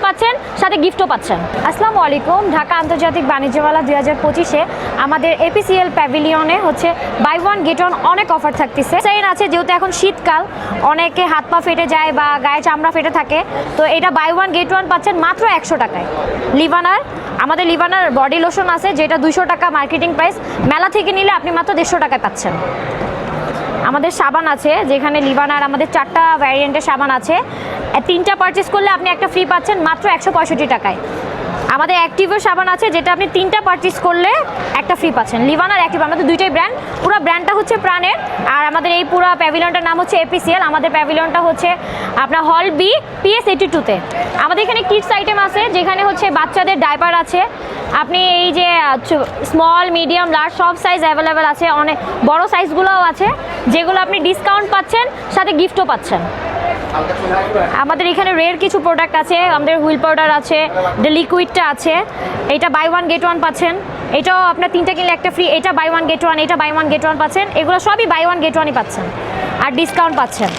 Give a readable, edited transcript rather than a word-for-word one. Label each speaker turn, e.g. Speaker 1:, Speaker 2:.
Speaker 1: পাচ্ছেন, সাথে গিফটও পাচ্ছেন। আসসালামু আলাইকুম। ঢাকা আন্তর্জাতিক বাণিজ্য মেলা 2025-এ আমাদের এপিসিএল প্যাভিলিয়নে হচ্ছে বাই ওয়ান গেট ওয়ান অনেক অফার থাকতেছে। সেল আছে, যেহেতু এখন শীতকাল, অনেকে হাত পা ফেটে যায় বা গায়ে চামড়া ফেটে থাকে, তো এটা বাই ওয়ান গেট ওয়ান পাচ্ছেন মাত্র 100 টাকায়। আমাদের লিভানার বডি লোশন আছে, যেটা 200 টাকা মার্কেটিং প্রাইস, মেলা থেকে নিলে আপনি মাত্র 150 টাকায় পাচ্ছেন। আমাদের সাবান আছে, যেখানে লিভানার আমাদের 4টা ভ্যারিয়েন্টের সাবান আছে, 3টা পারচেস করলে আপনি একটা ফ্রি পাচ্ছেন মাত্র 165 টাকায়। আমাদের অ্যাক্টিভের সাবান আছে, যেটা আপনি 3টা পারচেস করলে একটা ফ্রি পাচ্ছেন। লিভানার অ্যাক্টিভ আমাদের দুইটাই ব্র্যান্ড, পুরো ব্র্যান্ডটা হচ্ছে প্রাণের। আর আমাদের এই পুরো প্যাভিলিয়নটার নাম হচ্ছে এপিসিএল। আমাদের প্যাভিলিয়নটা হচ্ছে আপনার হল বি PS82-তে। আমাদের এখানে কিডস আইটেম আছে, যেখানে হচ্ছে বাচ্চাদের ডাইপার আছে। আপনি এই যে স্মল, মিডিয়াম, লার্জ সব সাইজ অ্যাভেলেবেল আছে, অনেক বড় সাইজগুলোও আছে, যেগুলো আপনি ডিসকাউন্ট পাচ্ছেন, সাথে গিফটও পাচ্ছেন। আমাদের এখানে রেয়ার কিছু প্রোডাক্ট আছে, আমাদের হুইল পাউডার আছে, লিকুইডটা আছে, এটা বাই ওয়ান গেট ওয়ান পাচ্ছেন। এটাও আপনার 3টা কিনলে একটা ফ্রি, এটা বাই ওয়ান গেট ওয়ান, এটা বাই ওয়ান গেট ওয়ান পাচ্ছেন। এগুলো সবই বাই ওয়ান গেট ওয়ানই পাচ্ছেন আর ডিসকাউন্ট পাচ্ছেন।